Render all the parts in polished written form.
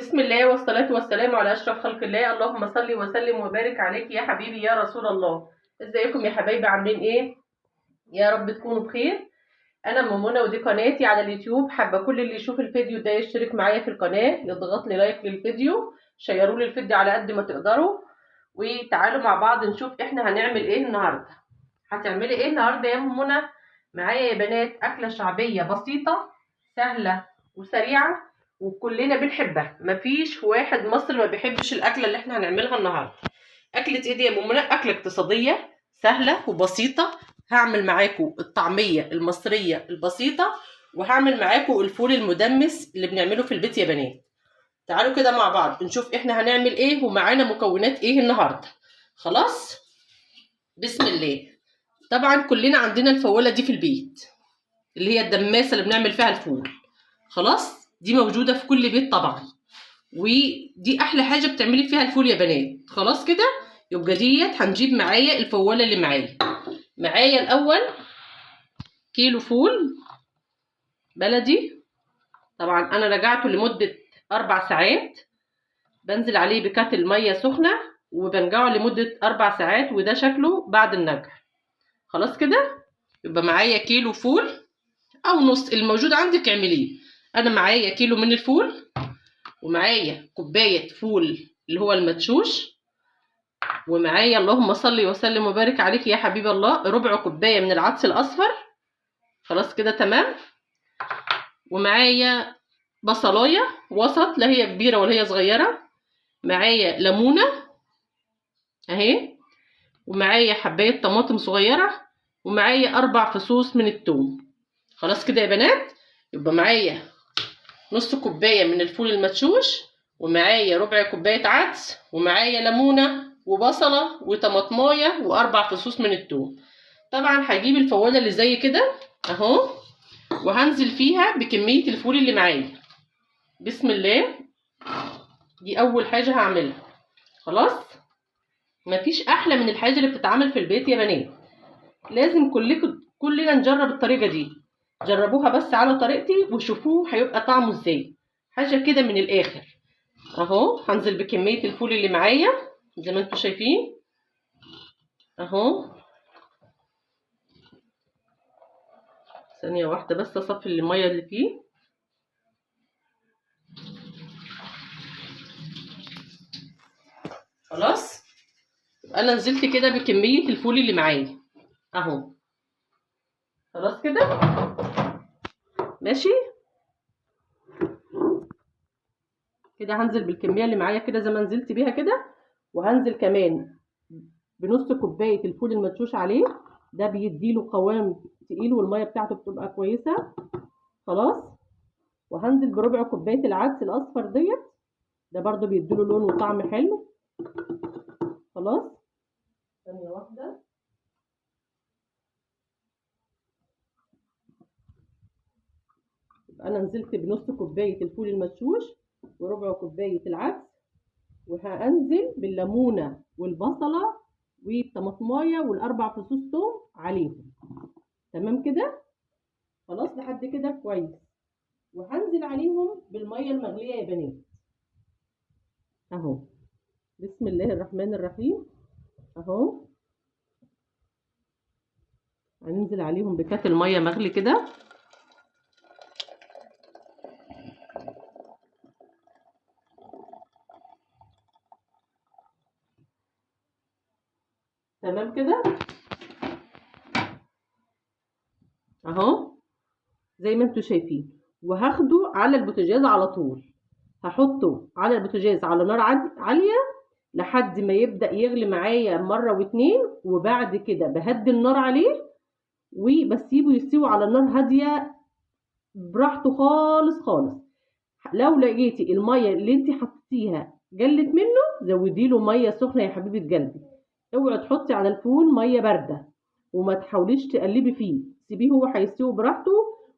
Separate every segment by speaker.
Speaker 1: بسم الله والصلاة والسلام على أشرف خلق الله. اللهم صل وسلم وبارك عليك يا حبيبي يا رسول الله. ازيكم يا حبايبي، عاملين ايه؟ يا رب تكونوا بخير. انا ام منى ودي قناتي على اليوتيوب. حابه كل اللي يشوف الفيديو ده يشترك معايا في القناه، يضغط لي لايك للفيديو، شيروا لي الفيديو على قد ما تقدروا. وتعالوا مع بعض نشوف احنا هنعمل ايه النهارده. هتعملي ايه النهارده يا ام منى؟ معايا يا بنات اكله شعبيه بسيطه سهله وسريعه وكلنا بنحبها. مفيش واحد مصري ما بيحبش الاكله اللي احنا هنعملها النهارده. اكله ايه دي يا ام منى؟ اكله اقتصاديه سهله وبسيطه. هعمل معاكم الطعميه المصريه البسيطه، وهعمل معاكم الفول المدمس اللي بنعمله في البيت يا بنات. تعالوا كده مع بعض نشوف احنا هنعمل ايه ومعانا مكونات ايه النهارده. خلاص، بسم الله. طبعا كلنا عندنا الفوله دي في البيت، اللي هي الدماسه اللي بنعمل فيها الفول. خلاص، دي موجوده في كل بيت طبعا، ودي احلى حاجه بتعملي فيها الفول يا بنات. خلاص كده، يبقى ديت هنجيب معايا الفوله اللي معايا الاول كيلو فول بلدي. طبعا انا رجعته لمده 4 ساعات، بنزل عليه بكاتل ميه سخنه وبنقعه لمده 4 ساعات، وده شكله بعد النقع. خلاص كده، يبقى معايا كيلو فول او نص الموجود عندك اعمليه. انا معايا كيلو من الفول، ومعايا كوبايه فول اللي هو المدشوش، ومعايا اللهم صل وسلم وبارك عليك يا حبيب الله ربع كوبايه من العدس الاصفر. خلاص كده تمام. ومعايا بصلايه وسط، لا هي كبيره ولا هي صغيره. معايا ليمونه اهي، ومعايا حبايه طماطم صغيره، ومعايا 4 فصوص من الثوم. خلاص كده يا بنات، يبقى معايا نص كوبايه من الفول المدشوش، ومعايا ربع كوبايه عدس، ومعايا ليمونه وبصله وطماطمايه و4 فصوص من الثوم. طبعا هجيب الفوله اللي زي كده اهو، وهنزل فيها بكميه الفول اللي معايا. بسم الله، دي اول حاجه هعملها. خلاص، مفيش احلى من الحاجه اللي بتتعمل في البيت يا بنات. لازم كلنا نجرب الطريقه دي. جربوها بس على طريقتي وشوفوه هيبقى طعمه ازاي. حاجه كده من الاخر اهو. هنزل بكميه الفول اللي معايا زي ما انتم شايفين اهو. ثانيه واحده بس اصفي الميه اللي فيه. خلاص، انا نزلت كده بكميه الفول اللي معايا اهو. خلاص كده ماشي. كده هنزل بالكميه اللي معايا كده زي ما نزلت بيها كده، وهنزل كمان بنص كوبايه الفول المدشوش عليه. ده بيديله قوام تقيل والميه بتاعته بتبقى كويسه. خلاص، وهنزل بربع كوبايه العدس الاصفر ديت، ده برضو بيديله لون وطعم حلو. خلاص، ثانيه واحده. يبقى انا نزلت بنص كوبايه الفول المدشوش وربع كوبايه العدس، وهنزل بالليمونه والبصله والطماطمايه والاربع فصوص ثوم عليهم. تمام كده. خلاص لحد كده كويس. وهنزل عليهم بالميه المغليه يا بنات اهو. بسم الله الرحمن الرحيم اهو. هننزل عليهم بكاتل ميه مغلي كده. تمام كده اهو زي ما انتم شايفين. وهاخده على البوتاجاز على طول. هحطه على البوتاجاز على نار عاليه لحد ما يبدأ يغلي معايا مرة واتنين، وبعد كده بهدي النار عليه وبسيبه يستوي على نار هادية براحته خالص خالص. لو لقيتي المية اللي انت حطيتيها جلت منه زودي له مية سخنة يا حبيبة قلبي. اوعي تحطي على الفول مية باردة، وما تحاوليش تقلبي فيه، سيبيه هو هيستوي براحته.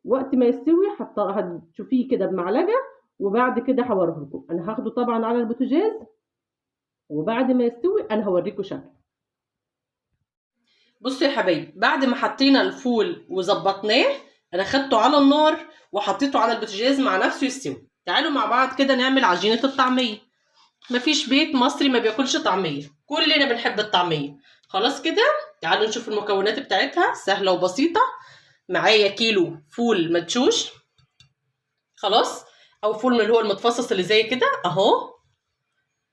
Speaker 1: وقت ما يستوي هتشوفيه كده بمعلقة، وبعد كده هوريه لكم. انا هاخده طبعا على البوتاجاز، وبعد ما يستوي انا هوريكم شكله. بصوا يا حبايبي، بعد ما حطينا الفول وظبطناه، انا خدته على النار وحطيته على البوتاجاز مع نفسه يستوي. تعالوا مع بعض كده نعمل عجينة الطعمية. مفيش بيت مصري ما بياكلش طعمية، كلنا بنحب الطعمية. خلاص كده، تعالوا نشوف المكونات بتاعتها، سهلة وبسيطة. معايا كيلو فول مدشوش، خلاص، او فول من اللي هو المتفصص اللي زي كده اهو.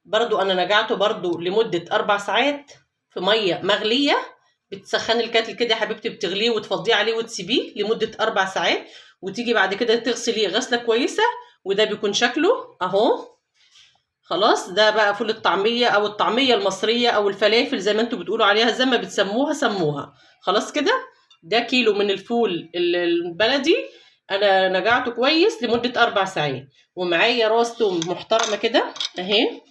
Speaker 1: برضو انا نقعته برضو لمدة 4 ساعات في مية مغلية. بتسخني الكاتل كده يا حبيبتي، بتغليه وتفضيه عليه وتسيبيه لمدة 4 ساعات، وتيجي بعد كده تغسليه غسلة كويسة، وده بيكون شكله اهو. خلاص، ده بقى فول الطعمية او الطعمية المصرية او الفلافل زي ما انتوا بتقولوا عليها، زي ما بتسموها سموها. خلاص كده، ده كيلو من الفول البلدي، انا نقعته كويس لمدة 4 ساعات. ومعايا راس توم محترمة كده اهي.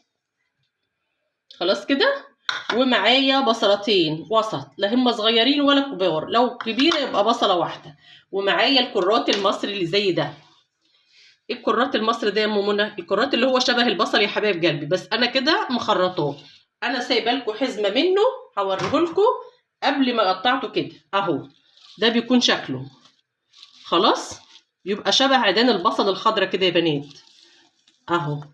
Speaker 1: خلاص كده، ومعايا بصلتين وسط، لا هم صغيرين ولا كبار، لو كبيرة يبقى بصلة واحدة. ومعايا الكرات المصري اللي زي ده. ايه الكرات المصري ده يا ام منى؟ الكرات اللي هو شبه البصل يا حبايب قلبي، بس انا كده مخرطاه. انا سايبه لكم حزمه منه، هوريه لكم قبل ما قطعته كده اهو. ده بيكون شكله خلاص، يبقى شبه عيدان البصل الخضرا كده يا بنات اهو.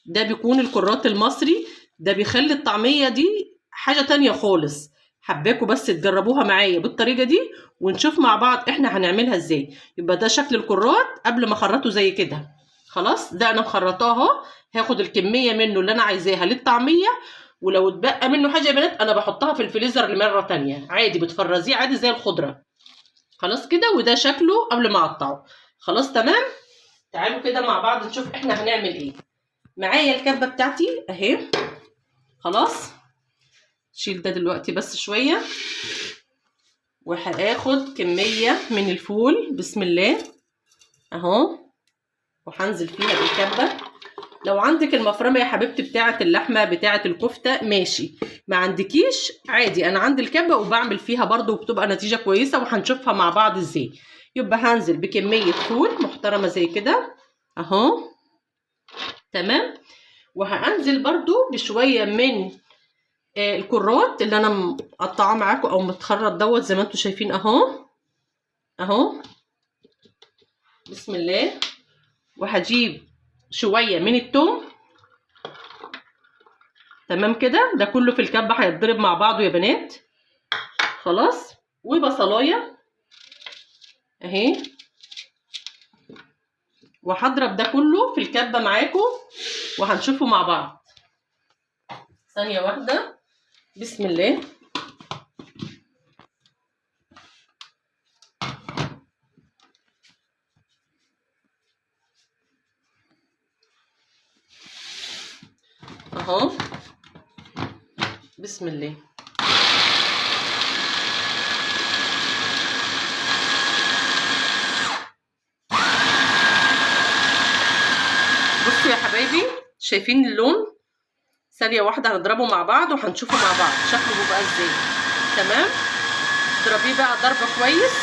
Speaker 1: ده بيكون الكرات المصري، ده بيخلي الطعميه دي حاجه تانية خالص. حباكوا بس تجربوها معايا بالطريقه دي، ونشوف مع بعض احنا هنعملها ازاي. يبقى ده شكل الكرات قبل ما اخرطه زي كده. خلاص، ده انا مخرطاه اهو. هاخد الكميه منه اللي انا عايزاها للطعميه، ولو اتبقى منه حاجه يا بنات انا بحطها في الفريزر لمره تانية عادي، بتفرزيه عادي زي الخضره. خلاص كده، وده شكله قبل ما اقطعه. خلاص تمام. تعالوا كده مع بعض نشوف احنا هنعمل ايه. معايا الكبه بتاعتي اهي. خلاص، شيل ده دلوقتي بس شويه، وهاخد كميه من الفول بسم الله اهو، وهنزل فيها بالكبه. لو عندك المفرمه يا حبيبتي بتاعه اللحمه بتاعه الكفته ماشي، ما عندكيش عادي، انا عندي الكبه وبعمل فيها برضو وبتبقى نتيجه كويسه، وهنشوفها مع بعض ازاي. يبقى هنزل بكميه فول محترمه زي كده اهو. تمام. وهنزل برضو بشويه من الكرات اللي انا مقطعاه معاكم او متخرط دوت زي ما انتم شايفين اهو اهو. بسم الله. وهجيب شويه من التوم. تمام كده، ده كله في الكبه هيتضرب مع بعضه يا بنات. خلاص، وبصلايه اهي. وهضرب ده كله في الكبه معاكم وهنشوفه مع بعض. ثانيه واحده، بسم الله. اهو بسم الله. بصوا يا حبايبي، شايفين اللون؟ ثانيه واحده هنضربه مع بعض وهنشوفه مع بعض شكله بيبقى ازاي. تمام. اضربيه بقى ضربه كويس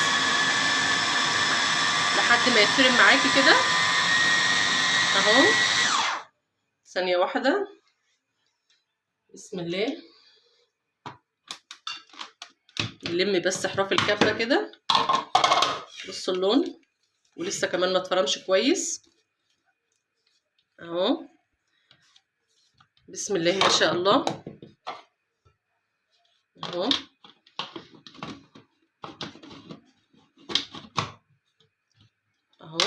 Speaker 1: لحد ما يتفرم معاكي كده اهو. ثانيه واحده، بسم الله. نلم بس حراف الكبه كده. بصوا اللون، ولسه كمان ما اتفرمش كويس اهو. بسم الله ما شاء الله اهو. اهو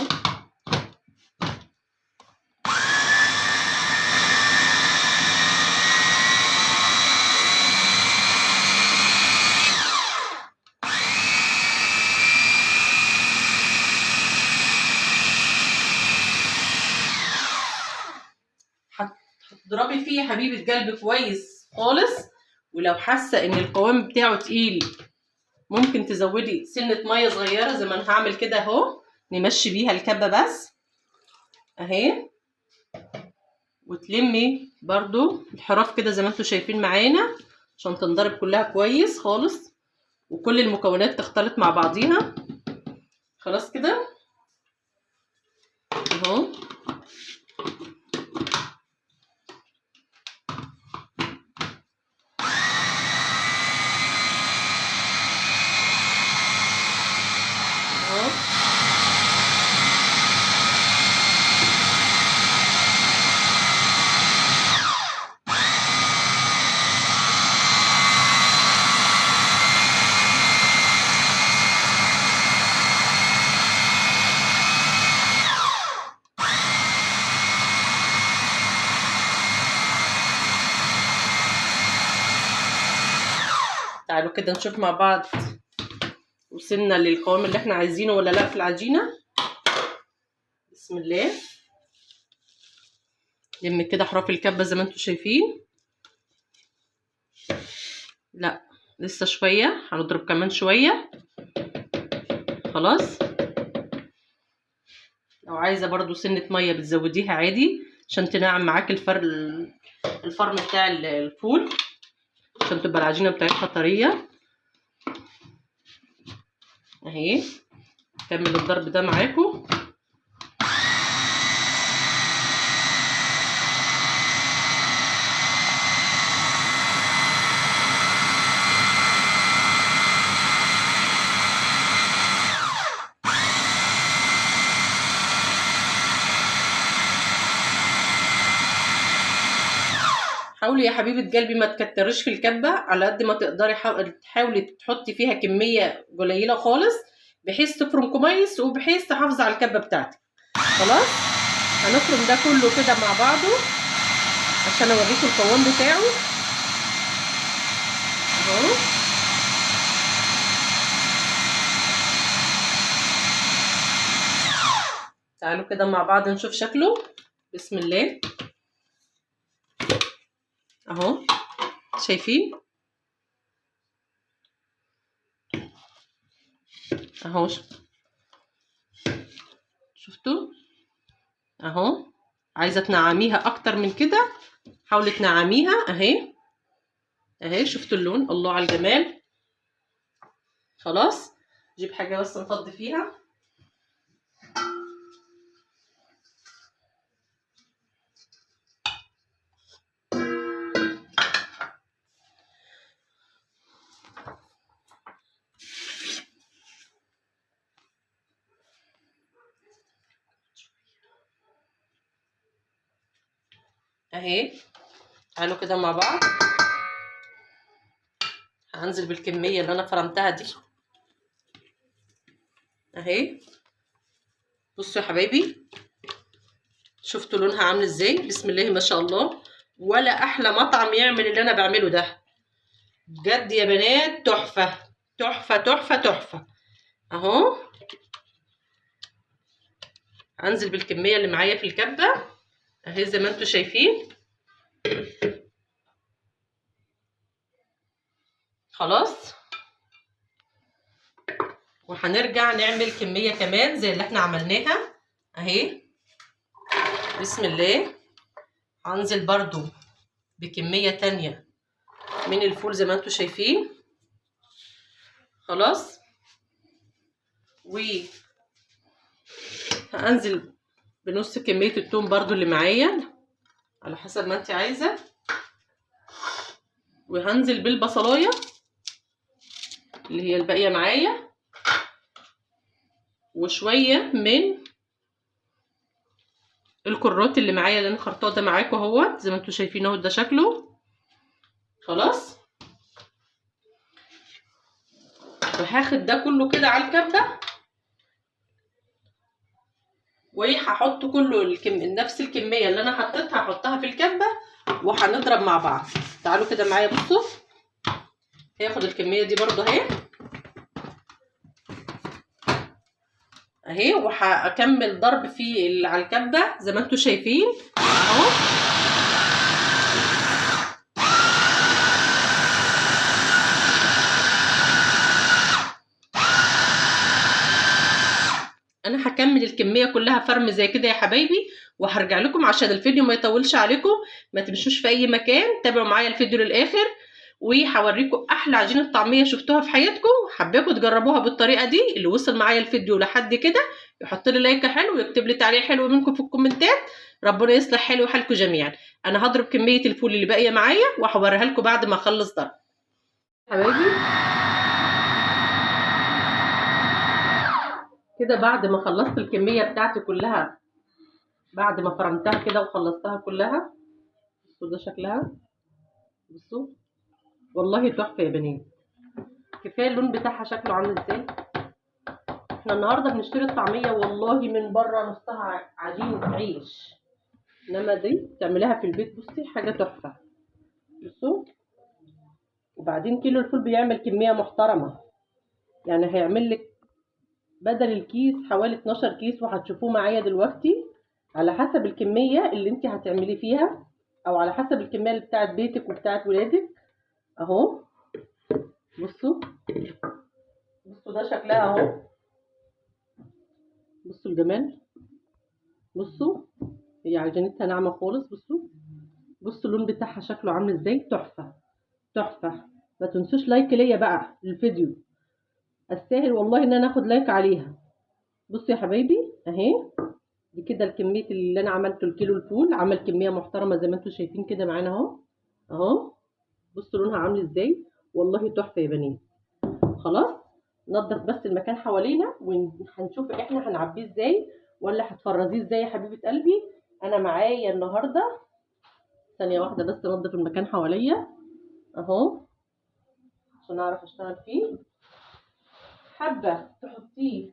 Speaker 1: هتضربي فيه يا حبيبه قلبي كويس خالص. ولو حاسه ان القوام بتاعه تقيل ممكن تزودي سنه ميه صغيره زي ما انا هعمل كده اهو. نمشي بيها الكبه بس اهي. وتلمي برضو الحراف كده زي ما انتم شايفين معانا عشان تنضرب كلها كويس خالص، وكل المكونات تختلط مع بعضيها. خلاص كده اهو. اهو تعالوا كده نشوف مع بعض وصلنا للقوام اللي احنا عايزينه ولا لا في العجينه. بسم الله. لم كده احراف الكبه زي ما انتم شايفين. لا لسه شويه، هنضرب كمان شويه. خلاص. لو عايزه برضو سنه ميه بتزوديها عادي عشان تنعم معاك الفرن بتاع الفول، عشان تبقى العجينه بتاعتها طريه اهي. كمل الضرب ده معاكم. حاولي يا حبيبه قلبي ما تكتريش في الكبه، على قد ما تقدري حاولي تحطي فيها كميه قليله خالص بحيث تفرم كويس وبحيث تحافظي على الكبه بتاعتك. خلاص. هنفرم ده كله كده مع بعضه عشان اوريكم القوام بتاعه اهو. تعالوا كده مع بعض نشوف شكله. بسم الله اهو. شايفين اهو؟ شفتوا اهو؟ عايزه تنعميها اكتر من كده حاولي تنعميها اهي اهي. شفتوا اللون؟ الله على الجمال. خلاص. جيب حاجه بس نفضي فيها. اهي. تعالوا كده مع بعض. هنزل بالكميه اللي انا فرمتها دي اهي. بصوا يا حبايبي، شفتوا لونها عامل ازاي؟ بسم الله ما شاء الله. ولا احلى مطعم يعمل اللي انا بعمله ده بجد يا بنات. تحفه تحفه تحفه تحفه اهو. هنزل بالكميه اللي معايا في الكبه اهي زي ما انتم شايفين. خلاص. وهنرجع نعمل كميه كمان زي اللي احنا عملناها اهي. بسم الله. هنزل برضو بكميه تانية من الفول زي ما انتم شايفين. خلاص. وهنزل بنص كميه الثوم برضو اللي معايا على حسب ما انت عايزه. وهنزل بالبصلايه اللي هي الباقيه معايا، وشويه من الكرات اللي معايا اللي انا خرطاه ده معاكم اهوت زي ما انتم شايفين اهو. ده شكله. خلاص. وهاخد ده كله كده على الكبه وهحط كله نفس الكميه اللي انا حطيتها هحطها في الكبه وهنضرب مع بعض. تعالوا كده معايا بصوا. هاخد الكميه دي برضو اهي اهي. وهكمل ضرب في على الكبه زي ما انتم شايفين اهو. انا هكمل الكميه كلها فرم زي كده يا حبايبي، وهرجع لكم عشان الفيديو ما يطولش عليكم. ما تمشوش في اي مكان، تابعوا معايا الفيديو للاخر وهوريكم احلى عجينه طعميه شفتوها في حياتكم. حباكم تجربوها بالطريقه دي. اللي وصل معايا الفيديو لحد كده يحط لي لايك حلو ويكتب لي تعليق حلو منكم في الكومنتات. ربنا يصلح حالي وحالكم جميعا. انا هضرب كميه الفول اللي باقيه معايا وهوريها لكم بعد ما اخلص ضرب حبايبي. كده بعد ما خلصت الكميه بتاعتي كلها، بعد ما فرمتها كده وخلصتها كلها، بصوا ده شكلها. بصوا والله تحفه يا بنات. كفايه اللون بتاعها شكله عامل ازاي. احنا النهارده بنشتري الطعميه والله من بره نصها عجينه عيش، انما دي تعمليها في البيت بصي حاجه تحفه. بصوا وبعدين كيلو الفول بيعمل كميه محترمه، يعني هيعمل لك بدل الكيس حوالي 12 كيس، وهتشوفوه معايا دلوقتي على حسب الكميه اللي انت هتعملي فيها، او على حسب الكميه اللي بتاعت بيتك وبتاعت ولادك. اهو بصوا، بصوا ده شكلها اهو، بصوا الجمال، بصوا هي عجينتها ناعمه خالص. بصوا اللون بتاعها شكله عامل ازاي، تحفه تحفه. ما تنسوش لايك ليا بقى الفيديو، استاهل والله ان انا اخد لايك عليها. بصوا يا حبايبي اهي، دي كده الكميه اللي انا عملته. الكيلو الفول عمل كميه محترمه زي ما انتم شايفين كده معانا اهو اهو. بصوا لونها عامل ازاي، والله تحفه يا بنات. خلاص نضف بس المكان حوالينا، وهنشوف احنا هنعبيه ازاي ولا هتفرزيه ازاي يا حبيبه قلبي. انا معايا النهارده ثانيه واحده بس انضف المكان حواليا اهو عشان اعرف اشتغل فيه. حابه تحطيه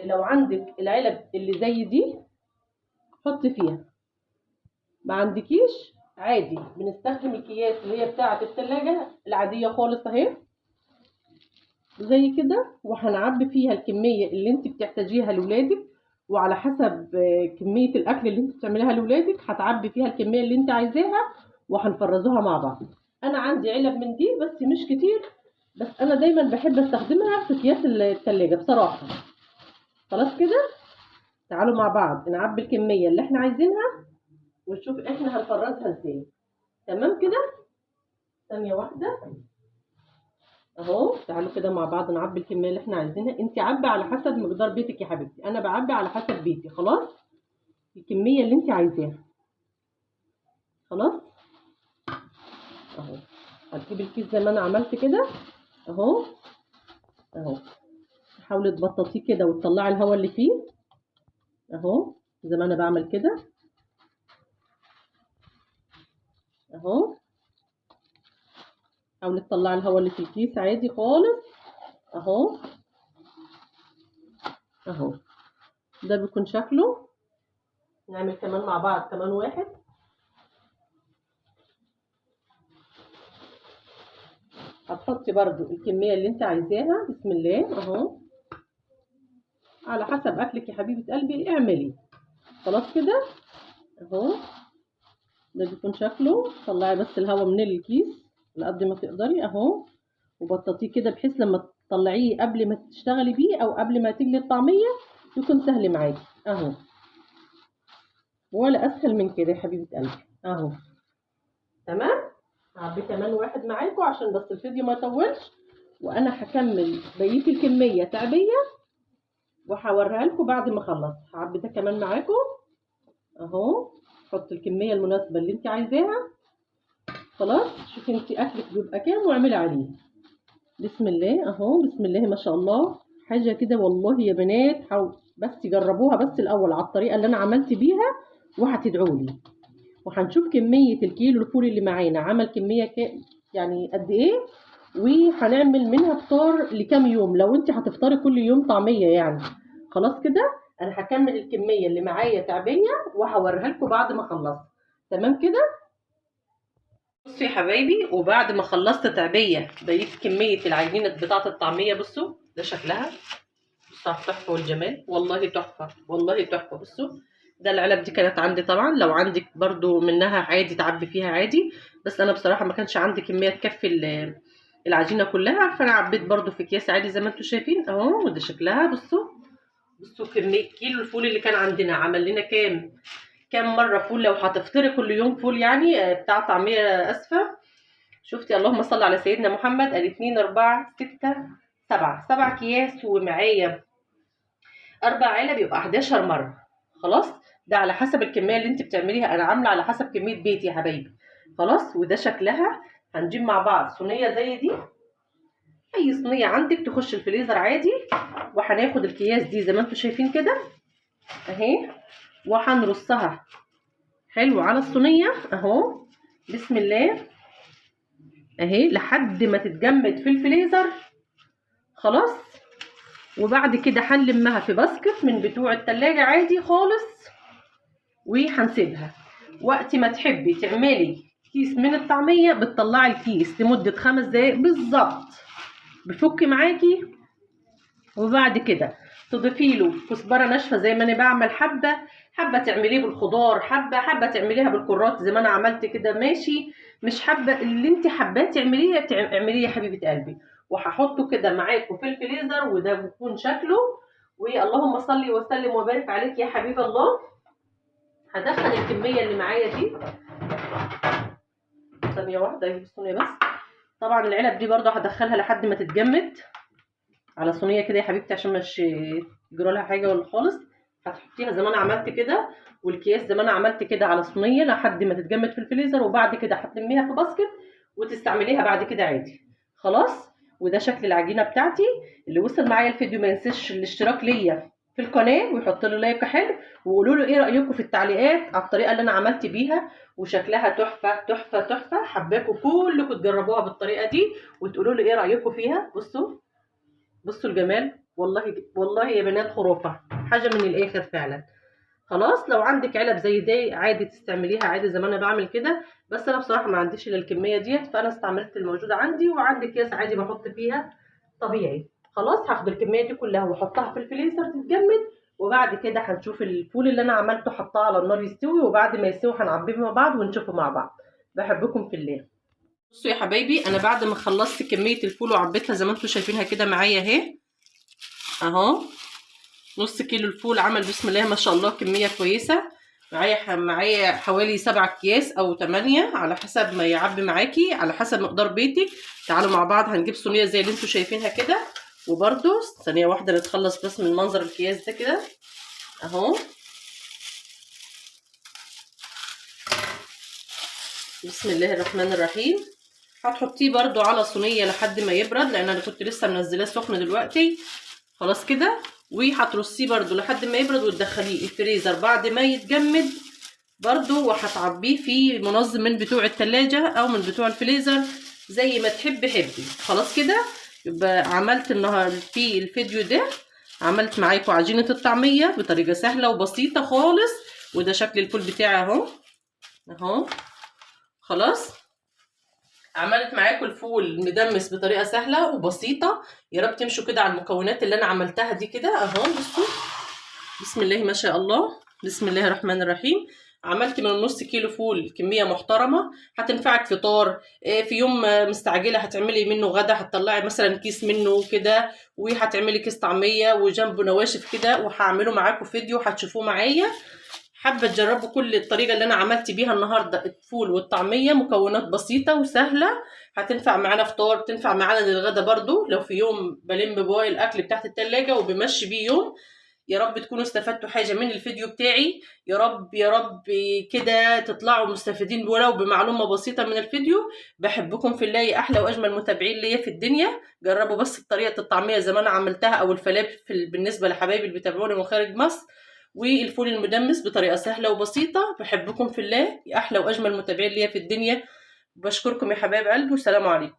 Speaker 1: لو عندك العلب اللي زي دي حطي فيها، ما عندكيش عادي بنستخدم الكياس اللي هي بتاعه التلاجة العاديه خالص اهي زي كده، وهنعبي فيها الكميه اللي انت بتحتاجيها لاولادك، وعلى حسب كميه الاكل اللي انت بتعمليها لاولادك هتعبي فيها الكميه اللي انت عايزاها، وهنفرزوها مع بعض. انا عندي علب من دي بس مش كتير، بس انا دايما بحب استخدمها في اكياس التلاجة بصراحه. خلاص كده تعالوا مع بعض نعبي الكميه اللي احنا عايزينها ونشوف احنا هنفرزها ازاي. تمام كده، ثانيه واحده اهو. تعالوا كده مع بعض نعبي الكميه اللي احنا عايزينها. انت عبي على حسب مقدار بيتك يا حبيبتي، انا بعبي على حسب بيتي. خلاص الكميه اللي انت عايزاها. خلاص اهو هتجيب الكيس زي ما انا عملت كده اهو اهو. حاولي تبططيه كده وتطلعي الهواء اللي فيه اهو زي ما انا بعمل كده اهو. حاولي تطلعي الهواء اللي في الكيس عادي خالص اهو اهو. ده بيكون شكله. نعمل كمان مع بعض كمان واحد. هتحطي برضو الكميه اللي انت عايزاها بسم الله اهو، على حسب اكلك يا حبيبه قلبي اعملي. خلاص كده اهو. ده بيكون شكله. طلعي بس الهواء من الكيس على قد ما تقدري اهو، وبططيه كده بحيث لما تطلعيه قبل ما تشتغلي بيه او قبل ما تجلي الطعميه يكون سهل معاكي اهو، ولا اسهل من كده يا حبيبه قلبي اهو. تمام. هعبي كمان واحد معاكم عشان بس الفيديو ما يطولش، وانا هكمل بقيه الكميه تعبيه وهوريها لكم بعد ما اخلص. هعبي ده كمان معاكم اهو. حط الكميه المناسبه اللي انت عايزاها. خلاص شوفي انت اكلك بيبقى كام واعملي عليه. بسم الله اهو، بسم الله ما شاء الله. حاجه كده والله يا بنات، بس جربوها بس الاول على الطريقه اللي انا عملت بيها وهتدعوا لي. وهنشوف كميه الكيلو الفول اللي معانا عمل كميه يعني قد ايه، وهنعمل منها فطار لكام يوم لو انت هتفطري كل يوم طعميه يعني. خلاص كده انا هكمل الكميه اللي معايا تعبيه وهوريها لكم بعد ما اخلص. تمام كده. بصوا يا حبايبي، وبعد ما خلصت تعبيه بقيت كميه العجينه بتاعه الطعميه. بصوا ده شكلها، بصوا تحفه والجمال، والله تحفه والله تحفه. بصوا ده العلب دي كانت عندي طبعا، لو عندك برضو منها عادي تعبي فيها عادي، بس انا بصراحه ما كانش عندي كميه تكفي العجينه كلها، فانا عبيت برضو في اكياس عادي زي ما انتم شايفين اهو. وده شكلها. بصوا كميه كيلو الفول اللي كان عندنا عمل لنا كام مره فول لو هتفطري كل يوم فول يعني بتاع طعميه اسفه. شفتي اللهم صل على سيدنا محمد. 2 4 6 7 اكياس، ومعايا 4 علب يبقى 11 مره. خلاص ده على حسب الكميه اللي انت بتعمليها، انا عامله على حسب كميه بيتي يا حبايبي. خلاص وده شكلها. هنجيب مع بعض صينيه زي دي، اي صينيه عندك تخش الفريزر عادي، وهناخد الكياس دي زي ما انتم شايفين كده اهي، وهنرصها حلو على الصينيه اهو بسم الله اهي لحد ما تتجمد في الفريزر. خلاص وبعد كده هنلمها في باسكت من بتوع التلاجة عادي خالص، وهنسيبها وقت ما تحبي تعملي كيس من الطعميه بتطلعي الكيس لمده 5 دقايق بالظبط، بفك معاكي. وبعد كده تضيفي له كزبره ناشفه زي ما انا بعمل، حبه تعمليه بالخضار، حبه تعمليها بالكرات زي ما انا عملت كده، ماشي. مش حابه اللي انت حباه تعمليه اعمليه يا حبيبه قلبي. وهحطه كده معاكم في الفريزر، وده بيكون شكله. واللهم صل وسلم وبارك عليك يا حبيب الله. هدخل الكميه اللي معايا دي، ثانيه واحده اجيب الصينيه بس. طبعا العلب دي برضو هدخلها لحد ما تتجمد على صينيه كده يا حبيبتي، عشان مش يجرى لها حاجه ولا خالص. هتحطيها زي ما انا عملت كده، والكياس زي ما انا عملت كده على صينيه لحد ما تتجمد في الفريزر. وبعد كده هتلميها في باسكت وتستعمليها بعد كده عادي. خلاص. وده شكل العجينه بتاعتي. اللي وصل معايا الفيديو ما ينساش الاشتراك ليا في القناه ويحط له لايك حلو، وقولوا له ايه رايكم في التعليقات على الطريقه اللي انا عملت بيها. وشكلها تحفه تحفه تحفه، حباكم كلكم تجربوها بالطريقه دي وتقولوا لي ايه رايكم فيها. بصوا الجمال، والله يا بنات خرافه، حاجه من الاخر فعلا. خلاص. لو عندك علب زي دي عادي تستعمليها عادي زي ما انا بعمل كده، بس انا بصراحه ما عنديش الا الكميه ديت، فانا استعملت الموجوده عندي. وعندي اكياس عادي بحط فيها طبيعي. خلاص. هاخد الكميه دي كلها واحطها في الفريزر تتجمد. وبعد كده هنشوف الفول اللي انا عملته، حطاه على النار يستوي، وبعد ما يستوي هنعبيه مع بعض ونشوفه مع بعض. بحبكم في الله. بصوا يا حبايبي، انا بعد ما خلصت كميه الفول وعبيتها زي ما انتم شايفينها كده معايا اهي، اهو نص كيلو الفول عمل بسم الله ما شاء الله كميه كويسه. معايا حوالي 7 اكياس او 8 على حسب ما يعبي معاكي، على حسب مقدار بيتك. تعالوا مع بعض هنجيب صينيه زي اللي انتم شايفينها كده. وبرده ثانيه واحده نتخلص بس من منظر الكياس ده كده اهو. بسم الله الرحمن الرحيم. هتحطيه برده على صينيه لحد ما يبرد، لان انا كنت لسه منزلاه سخن دلوقتي. خلاص كده. وهترصيه برده لحد ما يبرد وتدخليه الفريزر بعد ما يتجمد برده، وهتعبيه في منظم من بتوع التلاجة او من بتوع الفريزر زي ما تحبي حبي. خلاص كده. يبقى عملت النهارده في الفيديو ده، عملت معاكم عجينة الطعمية بطريقة سهلة وبسيطة خالص. وده شكل الفول بتاعي اهو اهو. خلاص. عملت معاكم الفول مدمس بطريقه سهله وبسيطه. يا رب تمشوا كده على المكونات اللي انا عملتها دي كده اهو. بصوا بسم الله ما شاء الله، بسم الله الرحمن الرحيم. عملت من نص كيلو فول كميه محترمه، هتنفعك فطار في يوم مستعجله، هتعملي منه غدا، هتطلعي مثلا كيس منه كده، وهتعملي كيس طعميه وجنبه نواشف كده. وهعمله معاكم فيديو هتشوفوه معايا. حابه تجربوا كل الطريقه اللي انا عملت بيها النهارده الفول والطعميه، مكونات بسيطه وسهله، هتنفع معانا فطار، تنفع معانا للغدا برضو لو في يوم بلم بواقي الاكل بتاعت التلاجة وبمشي بيه يوم. يا رب تكونوا استفدتوا حاجه من الفيديو بتاعي، يا رب يا رب كده تطلعوا مستفيدين ولو بمعلومه بسيطه من الفيديو. بحبكم في الله يا احلى واجمل متابعين ليا في الدنيا. جربوا بس طريقه الطعميه زي ما انا عملتها، او الفلافل بالنسبه لحبايبي اللي بيتابعوني من خارج مصر، والفول المدمس بطريقه سهله وبسيطه. بحبكم في الله يا احلى واجمل متابعين ليا في الدنيا. بشكركم يا حبايب قلبي، والسلام عليكم.